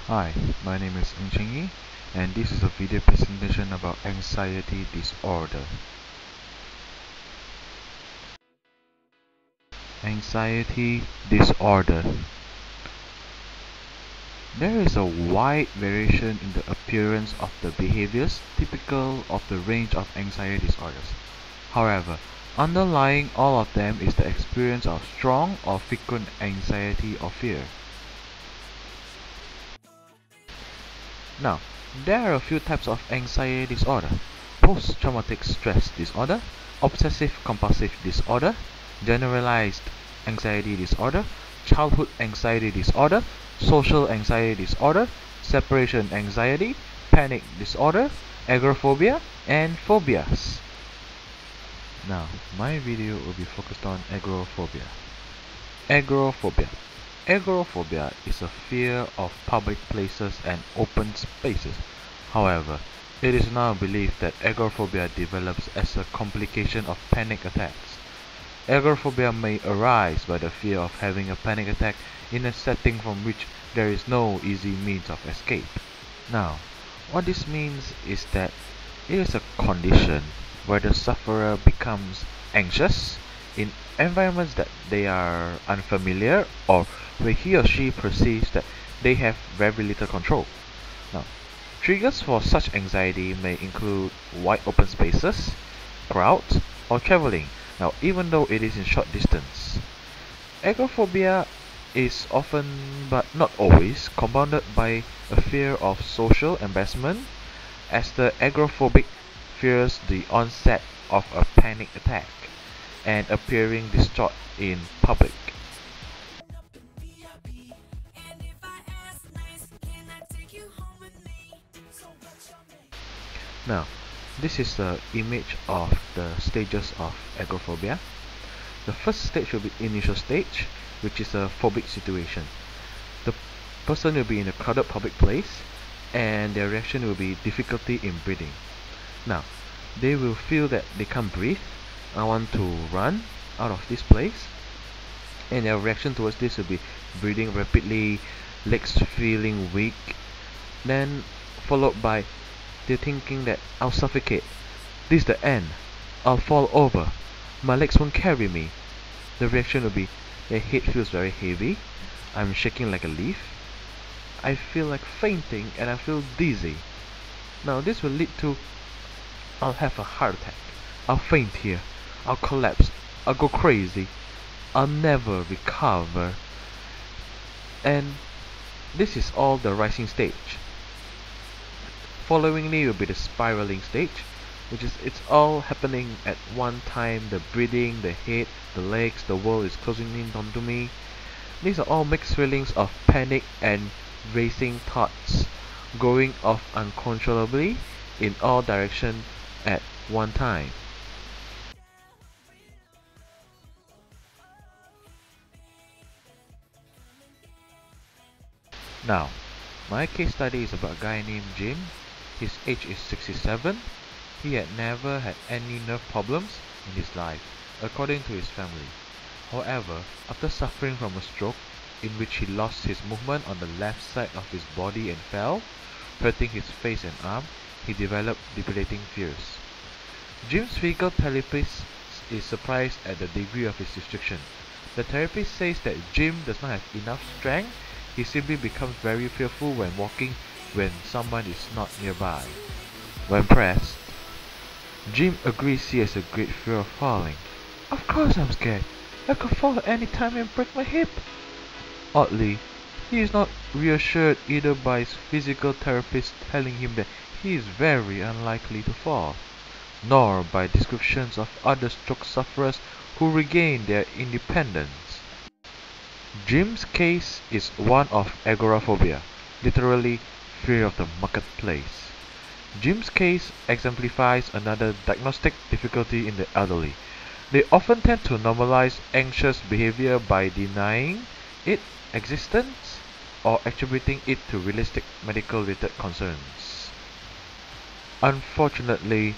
Hi, my name is Yi, and this is a video presentation about anxiety disorder. Anxiety disorder. There is a wide variation in the appearance of the behaviors typical of the range of anxiety disorders. However, underlying all of them is the experience of strong or frequent anxiety or fear. Now, there are a few types of anxiety disorder: post-traumatic stress disorder, obsessive-compulsive disorder, generalized anxiety disorder, childhood anxiety disorder, social anxiety disorder, separation anxiety, panic disorder, agoraphobia, and phobias. Now, my video will be focused on agoraphobia. Agoraphobia. Agoraphobia is a fear of public places and open spaces. However, it is now believed that agoraphobia develops as a complication of panic attacks. Agoraphobia may arise by the fear of having a panic attack in a setting from which there is no easy means of escape. Now, what this means is that it is a condition where the sufferer becomes anxious in environments that they are unfamiliar or where he or she perceives that they have very little control. Now, triggers for such anxiety may include wide open spaces, crowds, or traveling. Now, even though it is in short distance. Agoraphobia is often, but not always, compounded by a fear of social embarrassment, as the agoraphobic fears the onset of a panic attack and appearing distraught in public. Now, this is the image of the stages of agoraphobia. The first stage will be initial stage, which is a phobic situation. The person will be in a crowded public place and their reaction will be difficulty in breathing. Now, they will feel that they can't breathe. I want to run out of this place, and their reaction towards this will be breathing rapidly, legs feeling weak, then followed by they're thinking that I'll suffocate, this is the end, I'll fall over, my legs won't carry me. The reaction will be their head feels very heavy, I'm shaking like a leaf, I feel like fainting, and I feel dizzy. Now this will lead to I'll have a heart attack, I'll faint here, I'll collapse, I'll go crazy, I'll never recover. And this is all the rising stage. Followingly will be the spiraling stage, which is it's all happening at one time. The breathing, the head, the legs, the world is closing in onto me. These are all mixed feelings of panic and racing thoughts going off uncontrollably in all directions at one time. Now, my case study is about a guy named Jim. His age is 67. He had never had any nerve problems in his life, according to his family. However, after suffering from a stroke, in which he lost his movement on the left side of his body and fell, hurting his face and arm, he developed debilitating fears. Jim's physical therapist is surprised at the degree of his restriction. The therapist says that Jim does not have enough strength. He simply becomes very fearful when walking when someone is not nearby. When pressed, Jim agrees he has a great fear of falling. Of course I'm scared. I could fall at any time and break my hip. Oddly, he is not reassured either by his physical therapist telling him that he is very unlikely to fall, nor by descriptions of other stroke sufferers who regain their independence. Jim's case is one of agoraphobia, literally fear of the marketplace. Jim's case exemplifies another diagnostic difficulty in the elderly. They often tend to normalize anxious behavior by denying its existence or attributing it to realistic medical-related concerns. Unfortunately,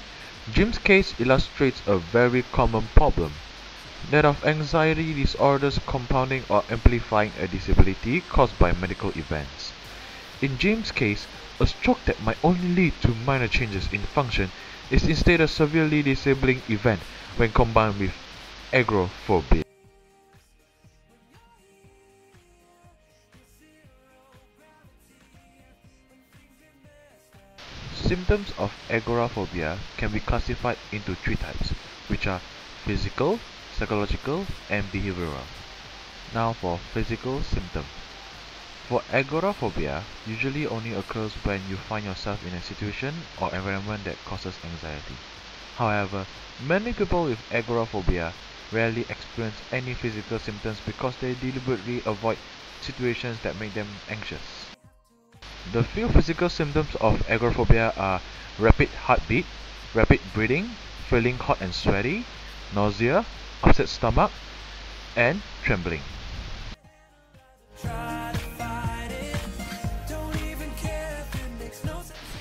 Jim's case illustrates a very common problem, that of anxiety disorders compounding or amplifying a disability caused by medical events. In James' case, a stroke that might only lead to minor changes in function is instead a severely disabling event when combined with agoraphobia. Symptoms of agoraphobia can be classified into three types, which are physical, psychological, and behavioral. Now for physical symptoms. For agoraphobia, usually only occurs when you find yourself in a situation or environment that causes anxiety. However, many people with agoraphobia rarely experience any physical symptoms because they deliberately avoid situations that make them anxious. The few physical symptoms of agoraphobia are rapid heartbeat, rapid breathing, feeling hot and sweaty, nausea, upset stomach, and trembling.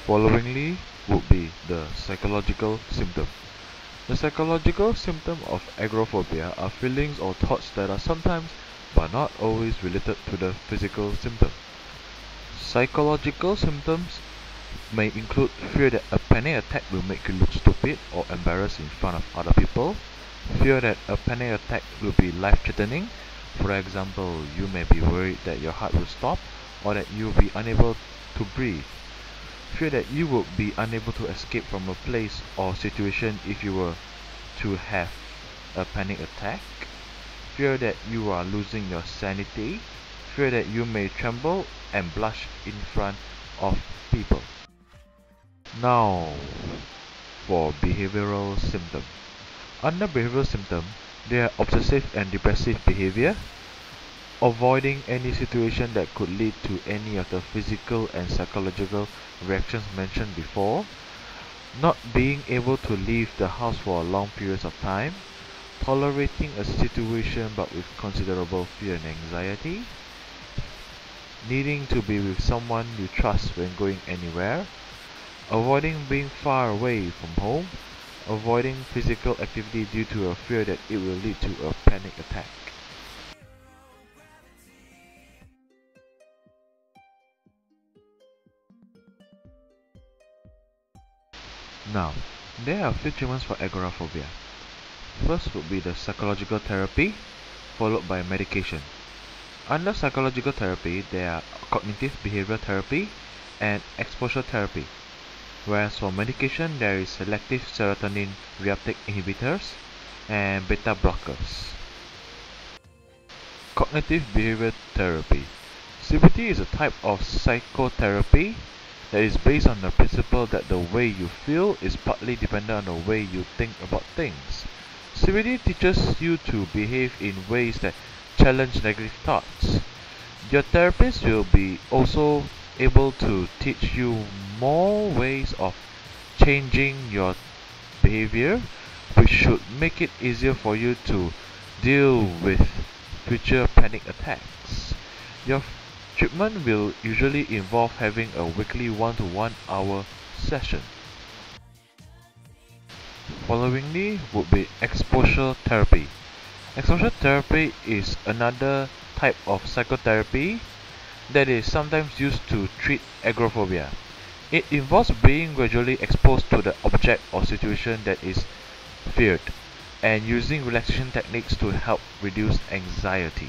Followingly would be the psychological symptom. The psychological symptom of agoraphobia are feelings or thoughts that are sometimes but not always related to the physical symptom. Psychological symptoms may include fear that a panic attack will make you look stupid or embarrassed in front of other people, fear that a panic attack will be life-threatening. For example, you may be worried that your heart will stop or that you will be unable to breathe. Fear that you would be unable to escape from a place or situation if you were to have a panic attack. Fear that you are losing your sanity. Fear that you may tremble and blush in front of people. Now, for behavioral symptoms. Under behavioral symptoms, there are obsessive and depressive behavior, avoiding any situation that could lead to any of the physical and psychological reactions mentioned before, not being able to leave the house for long periods of time, tolerating a situation but with considerable fear and anxiety, needing to be with someone you trust when going anywhere, avoiding being far away from home, avoiding physical activity due to a fear that it will lead to a panic attack. Now, there are a few treatments for agoraphobia. First would be the psychological therapy, followed by medication. Under psychological therapy, there are cognitive behavioral therapy and exposure therapy. Whereas for medication, there is selective serotonin reuptake inhibitors and beta blockers. Cognitive behavioral therapy. CBT is a type of psychotherapy that is based on the principle that the way you feel is partly dependent on the way you think about things. CBT teaches you to behave in ways that challenge negative thoughts. Your therapist will be also able to teach you more ways of changing your behavior, which should make it easier for you to deal with future panic attacks. Your treatment will usually involve having a weekly 1-to-1 hour session. Followingly would be exposure therapy. Exposure therapy is another type of psychotherapy that is sometimes used to treat agoraphobia. It involves being gradually exposed to the object or situation that is feared and using relaxation techniques to help reduce anxiety.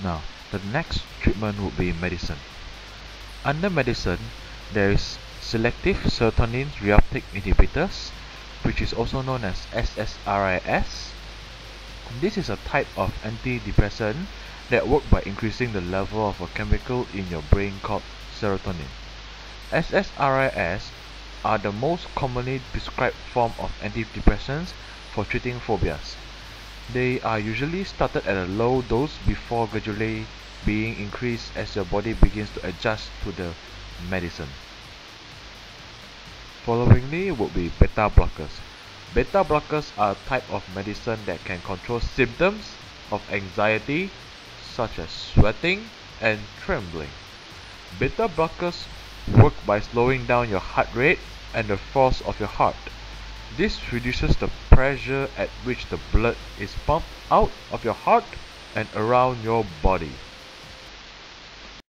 Now, the next treatment would be medicine. Under medicine, there is selective serotonin reuptake inhibitors, which is also known as SSRIs. This is a type of antidepressant that work by increasing the level of a chemical in your brain called serotonin. SSRIs are the most commonly prescribed form of antidepressants for treating phobias. They are usually started at a low dose before gradually being increased as your body begins to adjust to the medicine. Followingly would be beta blockers. Beta blockers are a type of medicine that can control symptoms of anxiety such as sweating and trembling. Beta blockers work by slowing down your heart rate and the force of your heart. This reduces the pressure at which the blood is pumped out of your heart and around your body.